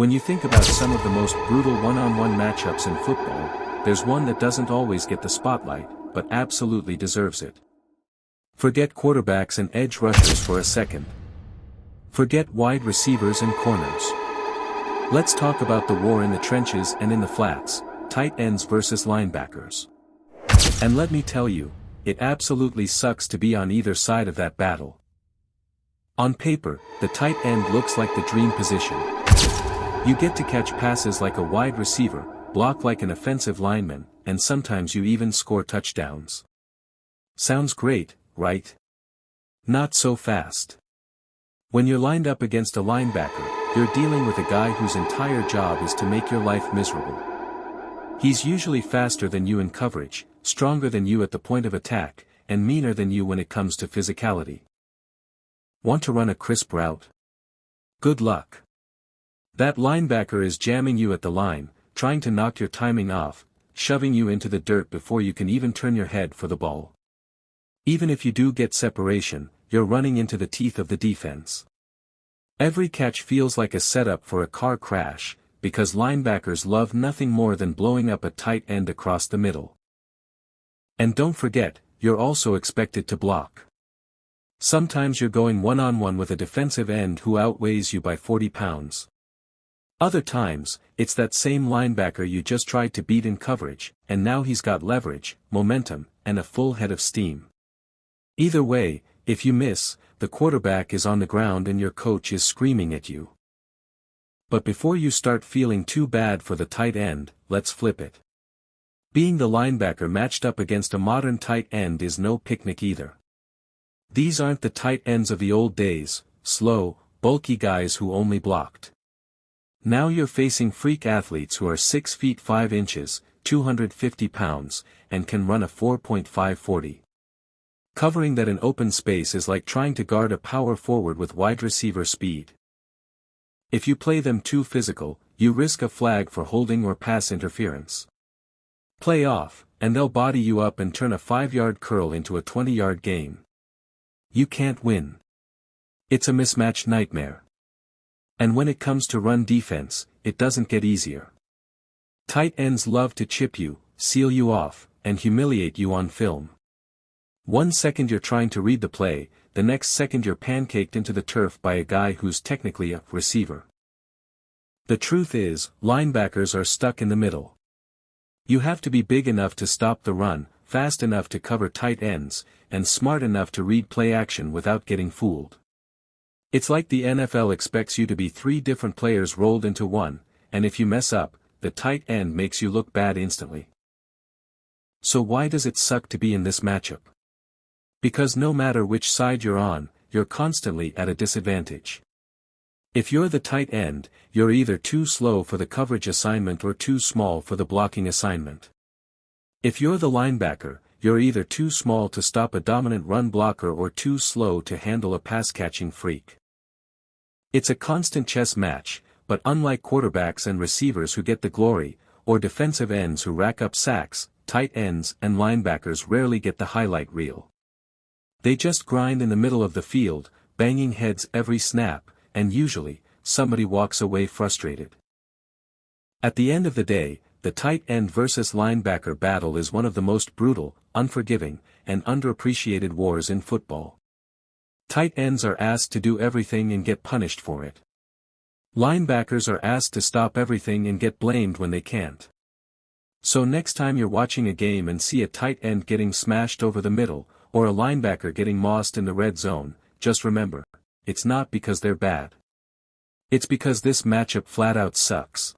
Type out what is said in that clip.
When you think about some of the most brutal one-on-one matchups in football, there's one that doesn't always get the spotlight, but absolutely deserves it. Forget quarterbacks and edge rushers for a second. Forget wide receivers and corners. Let's talk about the war in the trenches and in the flats, tight ends versus linebackers. And let me tell you, it absolutely sucks to be on either side of that battle. On paper, the tight end looks like the dream position. You get to catch passes like a wide receiver, block like an offensive lineman, and sometimes you even score touchdowns. Sounds great, right? Not so fast. When you're lined up against a linebacker, you're dealing with a guy whose entire job is to make your life miserable. He's usually faster than you in coverage, stronger than you at the point of attack, and meaner than you when it comes to physicality. Want to run a crisp route? Good luck. That linebacker is jamming you at the line, trying to knock your timing off, shoving you into the dirt before you can even turn your head for the ball. Even if you do get separation, you're running into the teeth of the defense. Every catch feels like a setup for a car crash, because linebackers love nothing more than blowing up a tight end across the middle. And don't forget, you're also expected to block. Sometimes you're going one-on-one with a defensive end who outweighs you by 40 pounds. Other times, it's that same linebacker you just tried to beat in coverage, and now he's got leverage, momentum, and a full head of steam. Either way, if you miss, the quarterback is on the ground and your coach is screaming at you. But before you start feeling too bad for the tight end, let's flip it. Being the linebacker matched up against a modern tight end is no picnic either. These aren't the tight ends of the old days, slow, bulky guys who only blocked. Now you're facing freak athletes who are 6 feet 5 inches, 250 pounds, and can run a 4.5 40. Covering that in open space is like trying to guard a power forward with wide receiver speed. If you play them too physical, you risk a flag for holding or pass interference. Play off, and they'll body you up and turn a 5-yard curl into a 20-yard gain. You can't win. It's a mismatch nightmare. And when it comes to run defense, it doesn't get easier. Tight ends love to chip you, seal you off, and humiliate you on film. 1 second you're trying to read the play, the next second you're pancaked into the turf by a guy who's technically a receiver. The truth is, linebackers are stuck in the middle. You have to be big enough to stop the run, fast enough to cover tight ends, and smart enough to read play action without getting fooled. It's like the NFL expects you to be 3 different players rolled into one, and if you mess up, the tight end makes you look bad instantly. So why does it suck to be in this matchup? Because no matter which side you're on, you're constantly at a disadvantage. If you're the tight end, you're either too slow for the coverage assignment or too small for the blocking assignment. If you're the linebacker, you're either too small to stop a dominant run blocker or too slow to handle a pass-catching freak. It's a constant chess match, but unlike quarterbacks and receivers who get the glory, or defensive ends who rack up sacks, tight ends and linebackers rarely get the highlight reel. They just grind in the middle of the field, banging heads every snap, and usually, somebody walks away frustrated. At the end of the day, the tight end versus linebacker battle is one of the most brutal, unforgiving, and underappreciated wars in football. Tight ends are asked to do everything and get punished for it. Linebackers are asked to stop everything and get blamed when they can't. So next time you're watching a game and see a tight end getting smashed over the middle, or a linebacker getting mossed in the red zone, just remember, it's not because they're bad. It's because this matchup flat out sucks.